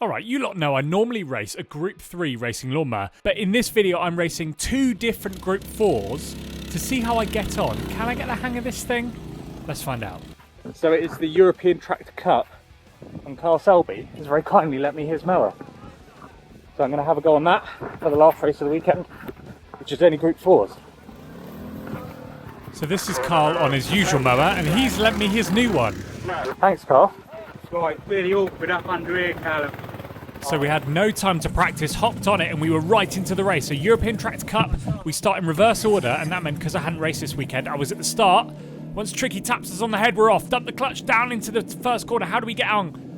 Alright, you lot know I normally race a Group 3 racing lawnmower, but in this video I'm racing two different Group 4s to see how I get on. Can I get the hang of this thing? Let's find out. So it is the European Tractor Cup, and Carl Selby has very kindly lent me his mower. So I'm going to have a go on that for the last race of the weekend, which is only Group 4s. So this is Carl on his usual mower, and he's lent me his new one. Thanks, Carl. Right, really awkward up under here, Callum. So we had no time to practice, hopped on it, and we were right into the race. So European Tractor Cup, we start in reverse order, and that meant because I hadn't raced this weekend, I was at the start. Once Tricky taps us on the head, we're off. Dump the clutch down into the first corner. How do we get on?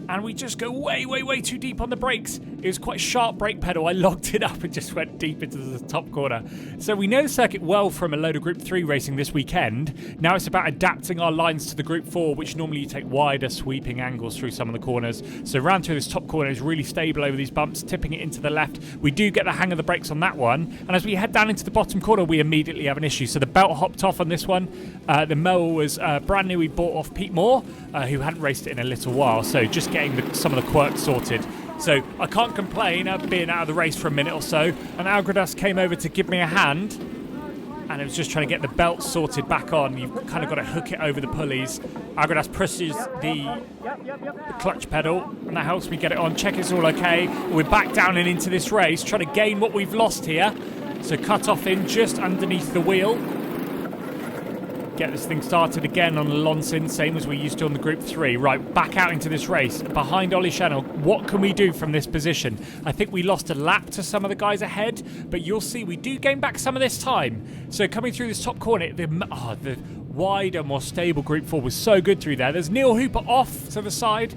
And we just go way, way, way too deep on the brakes. It was quite a sharp brake pedal. I locked it up and just went deep into the top corner. So we know the circuit well from a load of Group 3 racing this weekend. Now it's about adapting our lines to the Group 4, which normally you take wider sweeping angles through some of the corners. So round through this top corner is really stable over these bumps, tipping it into the left. We do get the hang of the brakes on that one. And as we head down into the bottom corner, we immediately have an issue. So the belt hopped off on this one. The mower was brand new. We bought off Pete Moore, who hadn't raced it in a little while. So just getting some of the quirks sorted. So I can't complain of being out of the race for a minute or so. And Algradas came over to give me a hand. And it was just trying to get the belt sorted back on. You've kind of got to hook it over the pulleys. Algradas presses the clutch pedal, and that helps me get it on. Check it's all okay. We're back down and into this race, trying to gain what we've lost here. So cut off in just underneath the wheel. Get this thing started again on the Lonsin, same as we used to on the Group 3. Right, back out into this race. Behind Ollie Channel, what can we do from this position? I think we lost a lap to some of the guys ahead, but you'll see we do gain back some of this time. So coming through this top corner, the wider, more stable Group 4 was so good through there. There's Neil Hooper off to the side.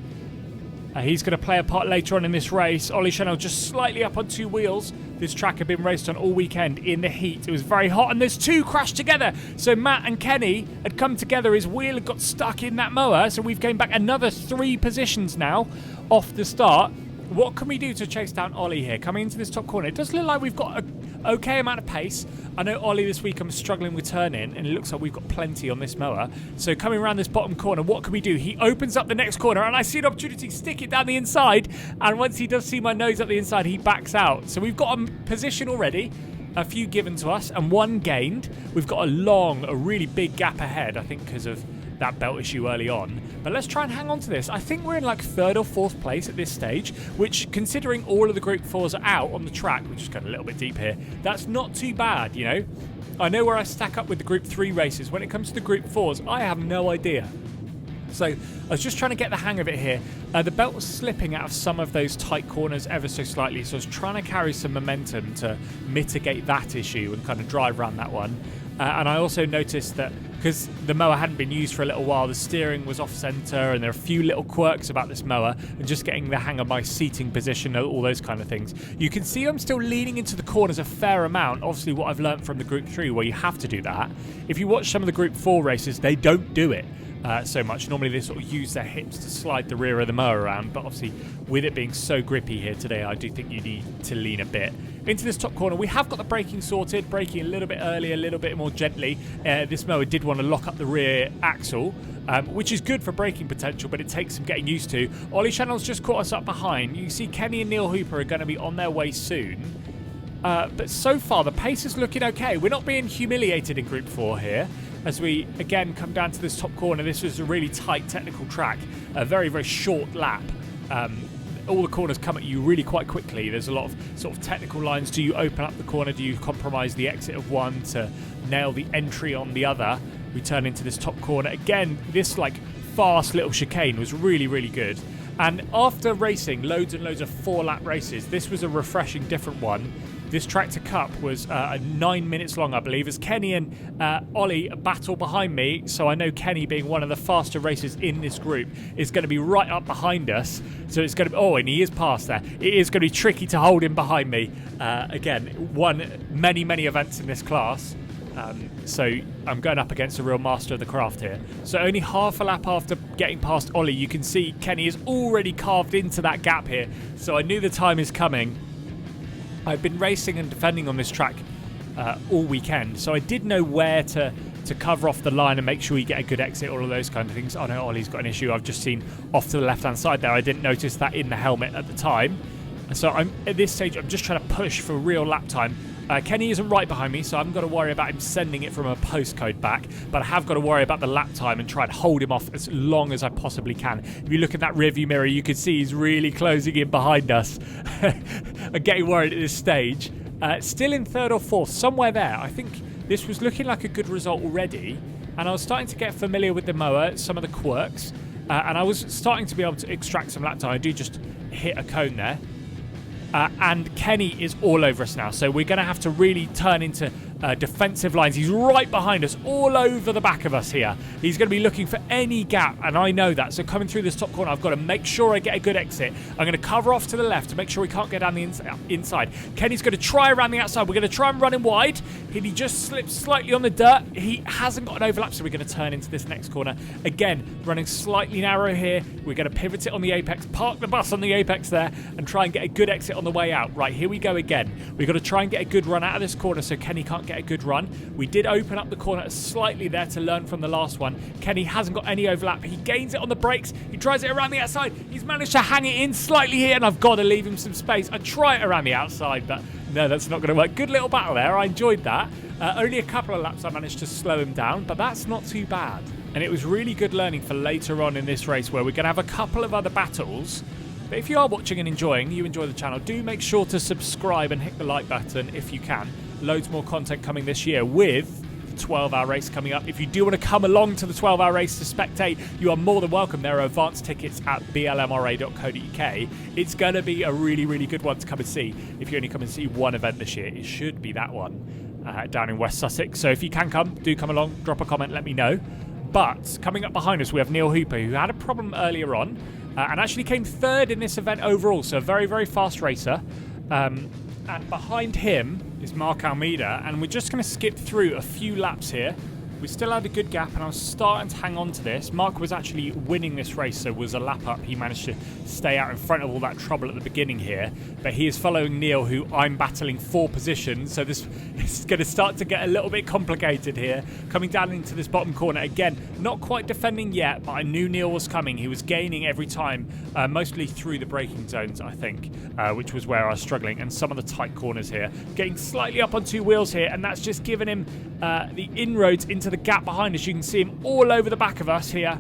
He's going to play a part later on in this race. Ollie Channel just slightly up on two wheels. This track had been raced on all weekend in the heat. It was very hot, and there's two crashed together. So Matt and Kenny had come together. His wheel had got stuck in that mower. So we've gained back another 3 positions now off the start. What can we do to chase down Ollie here? Coming into this top corner, it does look like we've got an okay amount of pace. I know Ollie this week I'm struggling with turning, and it looks like we've got plenty on this mower. So coming around this bottom corner, what can we do? He opens up the next corner, and I see an opportunity to stick it down the inside. And once he does see my nose up the inside, he backs out. So we've got a position already. A few given to us and 1 gained. We've got a really big gap ahead, I think because of that belt issue early on. But let's try and hang on to this. I think we're in like 3rd or 4th place at this stage, which, considering all of the Group 4s are out on the track, we just got a little bit deep here, that's not too bad, you know? I know where I stack up with the Group 3 races. When it comes to the Group 4s, I have no idea. So I was just trying to get the hang of it here. The belt was slipping out of some of those tight corners ever so slightly, so I was trying to carry some momentum to mitigate that issue and kind of drive around that one. And I also noticed that because the mower hadn't been used for a little while, the steering was off centre, and there are a few little quirks about this mower, and just getting the hang of my seating position, all those kind of things. You can see I'm still leaning into the corners a fair amount. Obviously what I've learned from the Group 3, where you have to do that. If you watch some of the Group 4 races, they don't do it so much. Normally they sort of use their hips to slide the rear of the mower around, but obviously with it being so grippy here today, I do think you need to lean a bit. Into this top corner, we have got the braking sorted, braking a little bit early, a little bit more gently. This mower did want to lock up the rear axle, which is good for braking potential, but it takes some getting used to. Ollie Channel's just caught us up behind. You can see Kenny and Neil Hooper are going to be on their way soon. But so far, the pace is looking okay. We're not being humiliated in Group 4 here. As we, again, come down to this top corner, this was a really tight technical track, a very, very short lap. All the corners come at you really quite quickly. There's a lot of sort of technical lines. Do you open up the corner? Do you compromise the exit of one to nail the entry on the other? We turn into this top corner. Again, this like fast little chicane was really, really good. And after racing loads and loads of 4-lap races, this was a refreshing, different one. This Tractor Cup was 9 minutes long, I believe, as Kenny and Ollie battle behind me. So I know Kenny, being one of the faster racers in this group, is going to be right up behind us. So it's going to be... Oh, and he is past there. It is going to be tricky to hold him behind me. Again, won many, many events in this class. So I'm going up against a real master of the craft here. So only half a lap after getting past Ollie, you can see Kenny is already carved into that gap here. So I knew the time is coming. I've been racing and defending on this track all weekend, so I did know where to to cover off the line and make sure you get a good exit, all of those kind of things. Oh no, Ollie's got an issue. I've just seen off to the left-hand side there. I didn't notice that in the helmet at the time. So at this stage, I'm just trying to push for real lap time. Kenny isn't right behind me, so I haven't got to worry about him sending it from a postcode back, but I have got to worry about the lap time and try and hold him off as long as I possibly can. If you look at that rearview mirror, you can see he's really closing in behind us. I'm getting worried at this stage. Still in third or fourth, somewhere there. I think this was looking like a good result already, and I was starting to get familiar with the mower, some of the quirks, and I was starting to be able to extract some lap time. I do just hit a cone there. And Kenny is all over us now, so we're going to have to really turn into defensive lines. He's right behind us, all over the back of us here. He's going to be looking for any gap, and I know that. So coming through this top corner, I've got to make sure I get a good exit. I'm going to cover off to the left to make sure he can't get down the inside. Kenny's going to try around the outside. We're going to try and run him wide. He just slips slightly on the dirt. He hasn't got an overlap, so we're going to turn into this next corner. Again, running slightly narrow here. We're going to pivot it on the apex, park the bus on the apex there, and try and get a good exit on the way out. Right, here we go again. We've got to try and get a good run out of this corner so Kenny can't get a good run. We did open up the corner slightly there to learn from the last one. Kenny hasn't got any overlap. He gains it on the brakes. He tries it around the outside. He's managed to hang it in slightly here, and I've got to leave him some space. I try it around the outside, but no, that's not going to work. Good little battle there. I enjoyed that. Only a couple of laps I managed to slow him down, but that's not too bad. And it was really good learning for later on in this race where we're going to have a couple of other battles. But if you are watching and enjoying, you enjoy the channel, do make sure to subscribe and hit the like button if you can. Loads more content coming this year with the 12-hour race coming up. If you do want to come along to the 12-hour race to spectate, you are more than welcome. There are advanced tickets at blmra.co.uk. It's going to be a really, really good one to come and see. If you only come and see one event this year, it should be that one down in West Sussex. So if you can come, do come along, drop a comment, let me know. But coming up behind us, we have Neil Hooper, who had a problem earlier on. And actually came third in this event overall, so a very, very fast racer. And behind him is Mark Almeida, and we're just going to skip through a few laps here. We still had a good gap, and I was starting to hang on to this. Mark was actually winning this race, so was a lap up. He managed to stay out in front of all that trouble at the beginning here. But he is following Neil, who I'm battling for position, so this is going to start to get a little bit complicated here. Coming down into this bottom corner. Again, not quite defending yet, but I knew Neil was coming. He was gaining every time, mostly through the braking zones, I think, which was where I was struggling, and some of the tight corners here. Getting slightly up on two wheels here, and that's just given him the inroads into the gap behind us. You can see him all over the back of us here.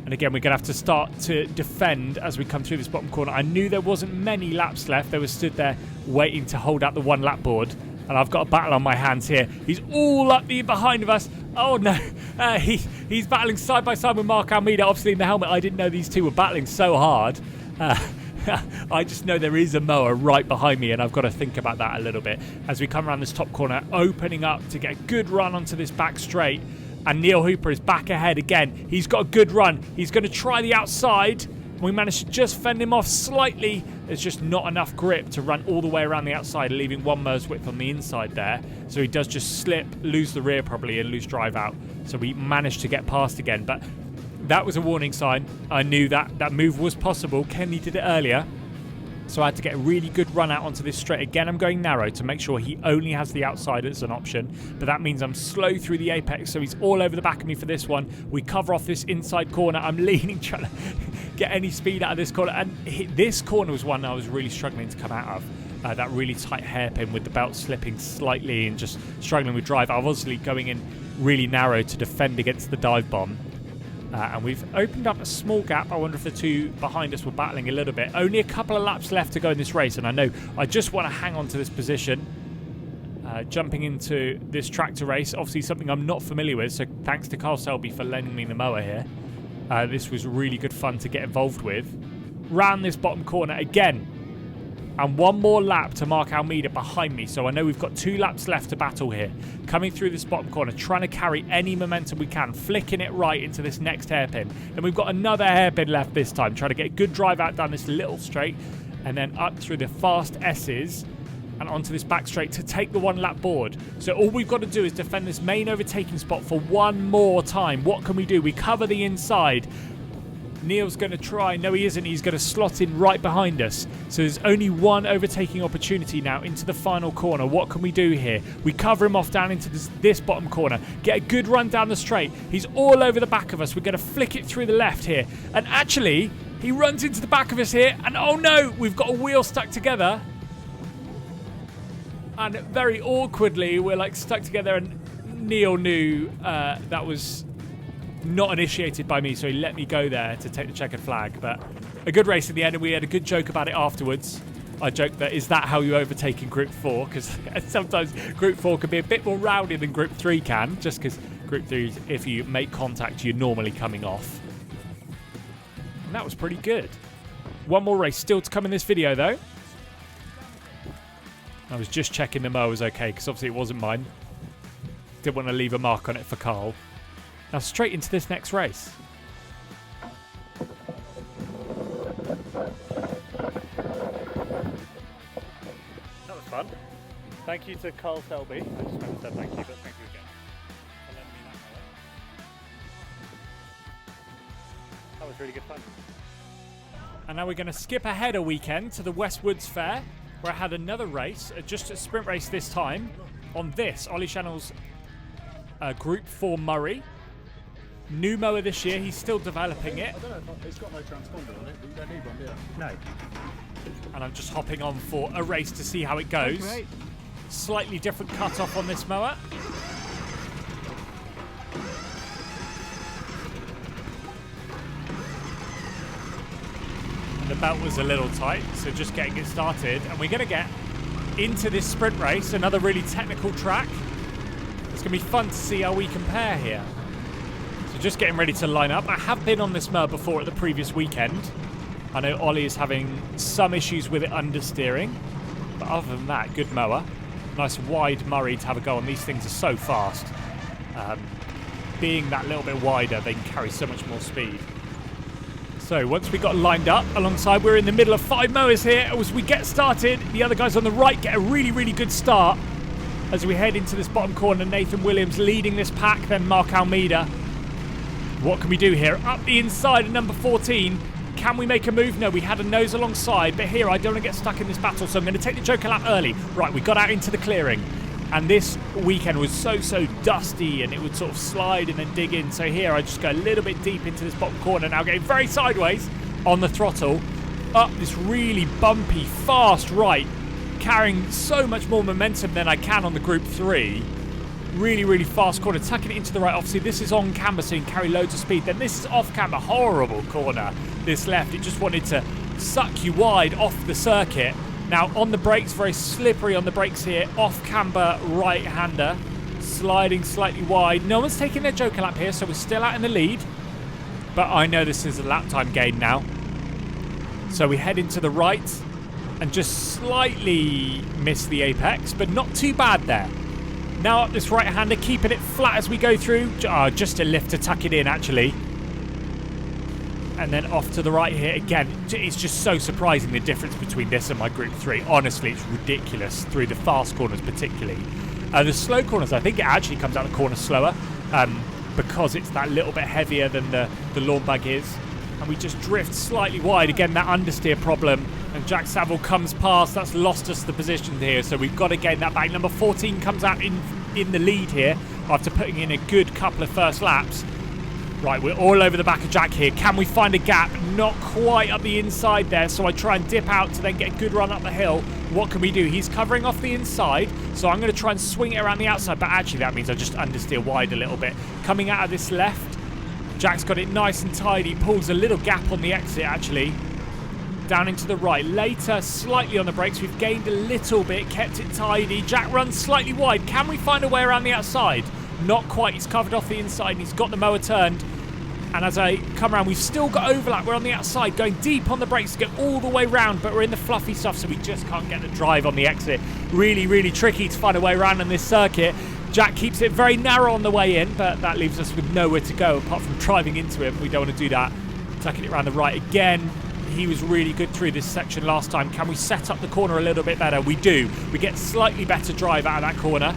And again, we're going to have to start to defend as we come through this bottom corner. I knew there wasn't many laps left. They were stood there waiting to hold out the one lap board. And I've got a battle on my hands here. He's all up the behind of us. Oh no, he's battling side by side with Mark Almeida. Obviously in the helmet, I didn't know these two were battling so hard. I just know there is a mower right behind me, and I've got to think about that a little bit as we come around this top corner, opening up to get a good run onto this back straight. And Neil Hooper is back ahead again. He's got a good run. He's going to try the outside. We managed to just fend him off slightly. There's just not enough grip to run all the way around the outside, leaving one mower's width on the inside there. So he does just slip, lose the rear probably, and lose drive out. So we managed to get past again, but that was a warning sign. I knew that move was possible. Kenny did it earlier. So I had to get a really good run out onto this straight. Again, I'm going narrow to make sure he only has the outside as an option. But that means I'm slow through the apex, so he's all over the back of me for this one. We cover off this inside corner. I'm leaning, trying to get any speed out of this corner. And this corner was one I was really struggling to come out of. That really tight hairpin with the belt slipping slightly and just struggling with drive. I was obviously going in really narrow to defend against the dive bomb. And we've opened up a small gap. I wonder if the two behind us were battling a little bit. Only a couple of laps left to go in this race, and I know I just want to hang on to this position. Jumping into this tractor race, obviously something I'm not familiar with, so thanks to Carl Selby for lending me the mower here. This was really good fun to get involved with. Round this bottom corner again. And one more lap to Mark Almeida behind me. So I know we've got 2 laps left to battle here. Coming through this bottom corner, trying to carry any momentum we can, flicking it right into this next hairpin. And we've got another hairpin left this time, trying to get a good drive out down this little straight. And then up through the fast S's and onto this back straight to take the 1 lap board. So all we've got to do is defend this main overtaking spot for one more time. What can we do? We cover the inside. Neil's going to try. No, he isn't. He's going to slot in right behind us. So there's only one overtaking opportunity now into the final corner. What can we do here? We cover him off down into this bottom corner. Get a good run down the straight. He's all over the back of us. We're going to flick it through the left here. And actually, he runs into the back of us here. And oh no, we've got a wheel stuck together. And very awkwardly, we're like stuck together. And Neil knew that was not initiated by me, so he let me go there to take the checkered flag. But a good race in the end, and we had a good joke about it afterwards. I joked that, is that how you overtake in Group 4? Because sometimes Group 4 can be a bit more rowdy than Group 3 can, just because Group 3, if you make contact, you're normally coming off. And that was pretty good. One more race still to come in this video, though. I was just checking the mower was okay, because obviously it wasn't mine. Didn't want to leave a mark on it for Carl. Now straight into this next race. That was fun. Thank you to Carl Selby. I just meant to say thank you, but thank you again for lending me that mower. That was really good fun. And now we're going to skip ahead a weekend to the Westwoods Fair, where I had another race, just a sprint race this time, on this, Ollie Channel's Group 4 Murray. New mower this year, he's still developing it. I don't know if it's got no transponder on it, but you don't need one, do you? No. And I'm just hopping on for a race to see how it goes. Okay. Slightly different cut-off on this mower. And the belt was a little tight, so just getting it started. And we're going to get into this sprint race, another really technical track. It's going to be fun to see how we compare here. Just getting ready to line up. I have been on this mower before at the previous weekend. I know Ollie is having some issues with it understeering, but other than that, good mower. Nice wide Murray to have a go on. These things are so fast. Being that little bit wider, they can carry so much more speed. So once we got lined up alongside, we're in the middle of 5 mowers here. As we get started, the other guys on the right get a really, really good start. As we head into this bottom corner, Nathan Williams leading this pack, then Mark Almeida. What can we do here? Up the inside of number 14. Can we make a move? No, we had a nose alongside, but here I don't want to get stuck in this battle, so I'm going to take the Joker lap early. Right, we got out into the clearing, and this weekend was so dusty, and it would sort of slide and then dig in. So here I just go a little bit deep into this bottom corner, now getting very sideways on the throttle, up this really bumpy, fast right, carrying so much more momentum than I can on the Group 3. Really, really fast corner, tucking it into the right. Obviously, this is on camber, so you can carry loads of speed. Then this is off camber, horrible corner. This left, it just wanted to suck you wide off the circuit. Now, on the brakes, very slippery on the brakes here. Off camber, right-hander, sliding slightly wide. No one's taking their Joker lap here, so we're still out in the lead. But I know this is a lap time gain now. So we head into the right and just slightly miss the apex, but not too bad there. Now up this right-hander, keeping it flat as we go through. Just a lift to tuck it in, actually. And then off to the right here again. It's just so surprising, the difference between this and my Group 3. Honestly, it's ridiculous, through the fast corners particularly. The slow corners, I think it actually comes out the corner slower, because it's that little bit heavier than the lawn bag is. And we just drift slightly wide. Again, that understeer problem. And Jack Saville comes past. That's lost us the position here, so we've got to gain that back. Number 14 comes out in the lead here after putting in a good couple of first laps. Right, we're all over the back of Jack here. Can we find a gap? Not quite up the inside there, so I try and dip out to then get a good run up the hill. What can we do? He's covering off the inside, so I'm going to try and swing it around the outside, but actually that means I just understeer wide a little bit. Coming out of this left, Jack's got it nice and tidy, pulls a little gap on the exit actually. Down into the right. Later, slightly on the brakes. We've gained a little bit, kept it tidy. Jack runs slightly wide. Can we find a way around the outside? Not quite. He's covered off the inside and he's got the mower turned. And as I come around, we've still got overlap. We're on the outside, going deep on the brakes to get all the way round, but we're in the fluffy stuff, so we just can't get the drive on the exit. Really, really tricky to find a way around on this circuit. Jack keeps it very narrow on the way in, but that leaves us with nowhere to go apart from driving into him. We don't want to do that. Tucking it around the right again. He was really good through this section last time. Can we set up the corner a little bit better? We do. We get slightly better drive out of that corner.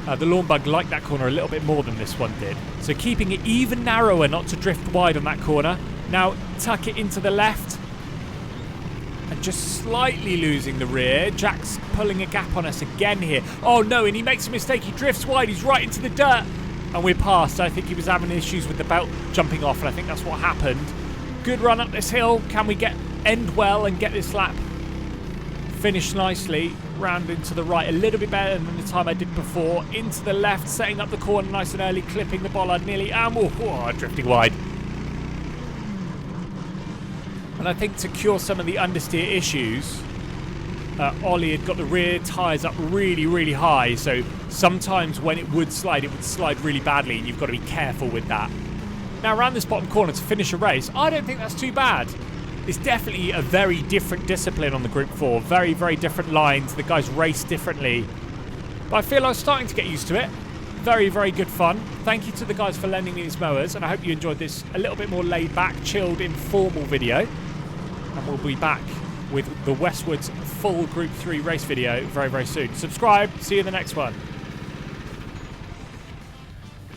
The lawn bug liked that corner a little bit more than this one did. So keeping it even narrower, not to drift wide on that corner. Now tuck it into the left. And just slightly losing the rear. Jack's pulling a gap on us again here. Oh no, and he makes a mistake. He drifts wide. He's right into the dirt. And we're past. I think he was having issues with the belt jumping off, and I think that's what happened. Good run up this hill. Can we end well and get this lap finished nicely? Round into the right, a little bit better than the time I did before. Into the left, setting up the corner nice and early, clipping the bollard nearly. Drifting wide. And I think to cure some of the understeer issues, Ollie had got the rear tyres up really, really high. So sometimes when it would slide really badly, and you've got to be careful with that. Now around this bottom corner to finish a race, I don't think that's too bad. It's definitely a very different discipline on the Group 4. Very, very different lines. The guys race differently. But I feel I'm starting to get used to it. Very, very good fun. Thank you to the guys for lending me these mowers. And I hope you enjoyed this a little bit more laid back, chilled, informal video. And we'll be back with the Westwoods full Group 3 race video very, very soon. Subscribe. See you in the next one.